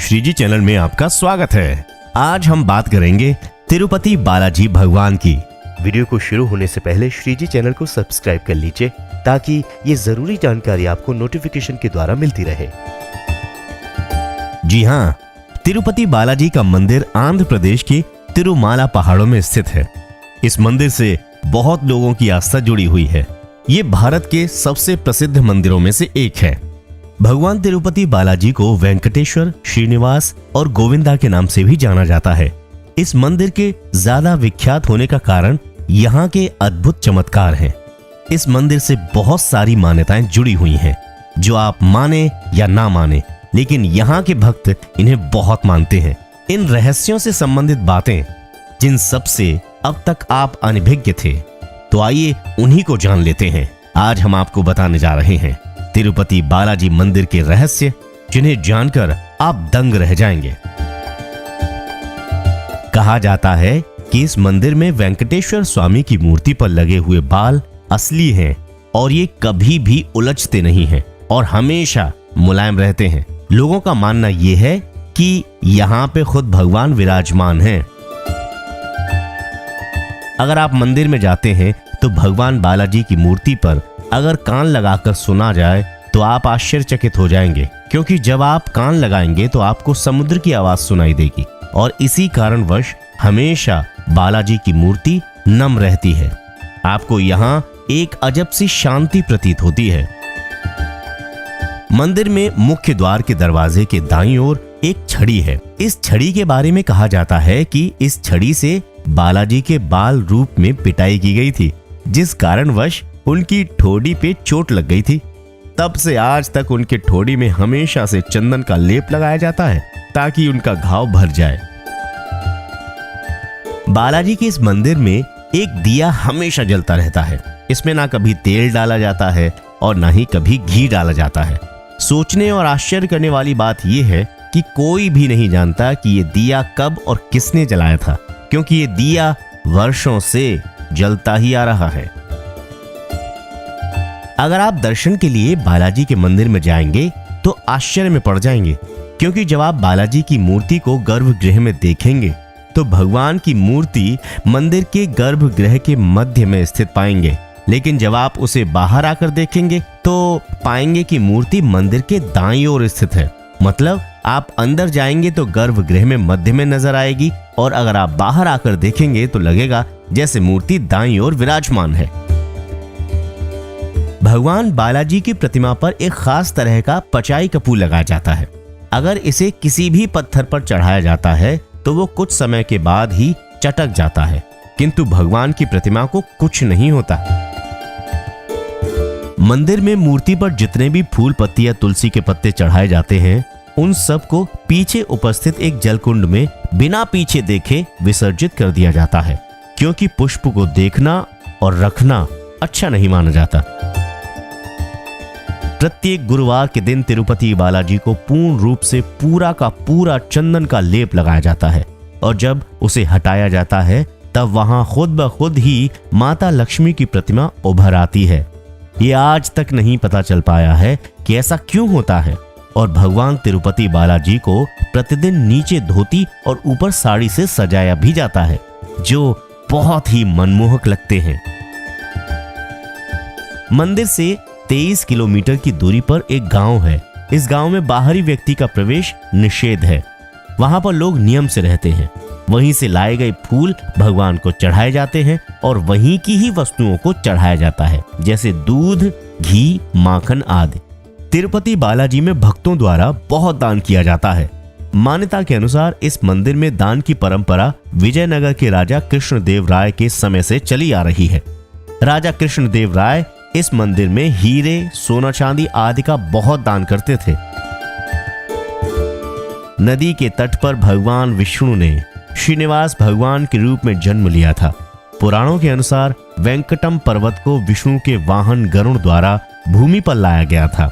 Shriji channel में आपका स्वागत है। आज हम बात करेंगे तिरुपति बालाजी भगवान की। वीडियो को शुरू होने से पहले श्रीजी चैनल को सब्सक्राइब कर लीजिए ताकि ये जरूरी जानकारी आपको नोटिफिकेशन के द्वारा मिलती रहे। जी हाँ, तिरुपति बालाजी का मंदिर आंध्र प्रदेश के तिरुमाला पहाड़ों में स्थित है। इस मंदिर से बहुत लोगों की आस्था जुड़ी हुई है। ये भारत के सबसे प्रसिद्ध मंदिरों में से एक है। भगवान तिरुपति बालाजी को वेंकटेश्वर, श्रीनिवास और गोविंदा के नाम से भी जाना जाता है। इस मंदिर के ज्यादा विख्यात होने का कारण यहाँ के अद्भुत चमत्कार हैं। इस मंदिर से बहुत सारी मान्यताएं जुड़ी हुई हैं, जो आप माने या ना माने, लेकिन यहाँ के भक्त इन्हें बहुत मानते हैं। इन रहस्यों से संबंधित बातें जिन सबसे अब तक आप अनभिज्ञ थे, तो आइए उन्हीं को जान लेते हैं। आज हम आपको बताने जा रहे हैं तिरुपति बालाजी मंदिर के रहस्य, जिन्हें जानकर आप दंग रह जाएंगे। कहा जाता है कि इस मंदिर में वेंकटेश्वर स्वामी की मूर्ति पर लगे हुए बाल असली हैं और ये कभी भी उलझते नहीं हैं और हमेशा मुलायम रहते हैं। लोगों का मानना यह है कि यहाँ पे खुद भगवान विराजमान हैं। अगर आप मंदिर में जाते हैं तो भगवान बालाजी की मूर्ति पर अगर कान लगाकर सुना जाए तो आप आश्चर्यचकित हो जाएंगे, क्योंकि जब आप कान लगाएंगे तो आपको समुद्र की आवाज सुनाई देगी और इसी कारणवश हमेशा बालाजी की मूर्ति नम रहती है। आपको यहाँ एक अजब सी शांति प्रतीत होती है। मंदिर में मुख्य द्वार के दरवाजे के दाईं ओर एक छड़ी है। इस छड़ी के बारे में कहा जाता है कि इस छड़ी से बालाजी के बाल रूप में पिटाई की गई थी, जिस कारणवश उनकी ठोड़ी पे चोट लग गई थी। तब से आज तक उनके ठोड़ी में हमेशा से चंदन का लेप लगाया जाता है ताकि उनका घाव भर जाए। बालाजी के इस मंदिर में एक दिया हमेशा जलता रहता है। इसमें ना कभी तेल डाला जाता है और ना ही कभी घी डाला जाता है। सोचने और आश्चर्य करने वाली बात यह है कि कोई भी नहीं जानता कि ये दिया कब और किसने जलाया था, क्योंकि ये दिया वर्षों से जलता ही आ रहा है। अगर आप दर्शन के लिए बालाजी के मंदिर में जाएंगे तो आश्चर्य में पड़ जाएंगे, क्योंकि जब आप बालाजी की मूर्ति को गर्भगृह में देखेंगे तो भगवान की मूर्ति मंदिर के गर्भगृह के मध्य में स्थित पाएंगे, लेकिन जब आप उसे बाहर आकर देखेंगे तो पाएंगे कि मूर्ति मंदिर के दाईं ओर स्थित है। मतलब आप अंदर जाएंगे तो गर्भगृह में मध्य में नजर आएगी और अगर आप बाहर आकर देखेंगे तो लगेगा जैसे मूर्ति दाईं ओर विराजमान है। भगवान बालाजी की प्रतिमा पर एक खास तरह का पचाई कपूर लगाया जाता है। अगर इसे किसी भी पत्थर पर चढ़ाया जाता है तो वो कुछ समय के बाद ही चटक जाता है, किंतु भगवान की प्रतिमा को कुछ नहीं होता। मंदिर में मूर्ति पर जितने भी फूल, पत्ती या तुलसी के पत्ते चढ़ाए जाते हैं, उन सब को पीछे उपस्थित एक जलकुंड में बिना पीछे देखे विसर्जित कर दिया जाता है, क्योंकि पुष्प को देखना और रखना अच्छा नहीं माना जाता। प्रत्येक गुरुवार के दिन तिरुपति बालाजी को पूर्ण रूप से पूरा का पूरा चंदन का लेप लगाया जाता है और जब उसे हटाया जाता है तब वहां खुद ब खुद ही माता लक्ष्मी की प्रतिमा उभर आती है। ये आज तक नहीं पता चल पाया है कि ऐसा क्यों होता है और भगवान तिरुपति बालाजी को प्रतिदिन नीचे धोती और ऊपर साड़ी से सजाया भी जाता है, जो बहुत ही मनमोहक लगते हैं। मंदिर से 23 किलोमीटर की दूरी पर एक गांव है। इस गांव में बाहरी व्यक्ति का प्रवेश निषेध है। वहां पर लोग नियम से रहते हैं। वहीं से लाए गए फूल भगवान को चढ़ाए जाते हैं और वहीं की ही वस्तुओं को चढ़ाया जाता है, जैसे दूध, घी, माखन आदि। तिरुपति बालाजी में भक्तों द्वारा बहुत दान किया जाता है। मान्यता के अनुसार इस मंदिर में दान की परंपरा विजयनगर के राजा कृष्णदेव राय के समय से चली आ रही है। राजा कृष्णदेव राय इस मंदिर में हीरे, सोना चांदी आदि का बहुत दान करते थे। नदी के तट पर भगवान विष्णु ने श्रीनिवास भगवान के रूप में जन्म लिया था। पुराणों के अनुसार वेंकटम पर्वत को विष्णु के वाहन गरुड़ द्वारा भूमि पर लाया गया था।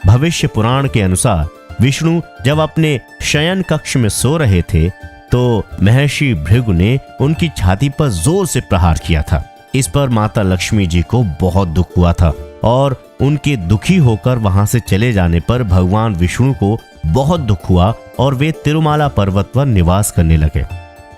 भविष्य पुराण के अनुसार विष्णु जब अपने शयन कक्ष में सो रहे थे तो महर्षि भृगु ने उनकी छाती पर जोर से प्रहार किया था। इस पर माता लक्ष्मी जी को बहुत दुख हुआ था और उनके दुखी होकर वहां से चले जाने पर भगवान विष्णु को बहुत दुख हुआ और वे तिरुमाला पर्वत पर निवास करने लगे।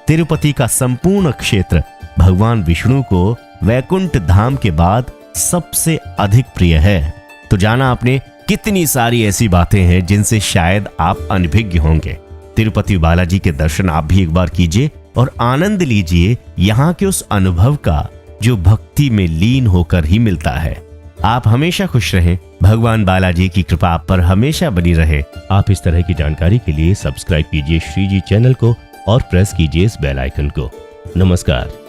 तिरुपति का संपूर्ण क्षेत्र भगवान विष्णु को वैकुंठ धाम के बाद सबसे अधिक प्रिय है। तो जाना आपने कितनी सारी ऐसी बातें हैं जिनसे शायद आप अनभिज्ञ होंगे। तिरुपति बालाजी के दर्शन आप भी एक बार कीजिए और आनंद लीजिए यहाँ के उस अनुभव का जो भक्ति में लीन होकर ही मिलता है। आप हमेशा खुश रहें, भगवान बालाजी की कृपा आप पर हमेशा बनी रहे। आप इस तरह की जानकारी के लिए सब्सक्राइब कीजिए श्री जी चैनल को और प्रेस कीजिए इस बेल आइकन को। नमस्कार।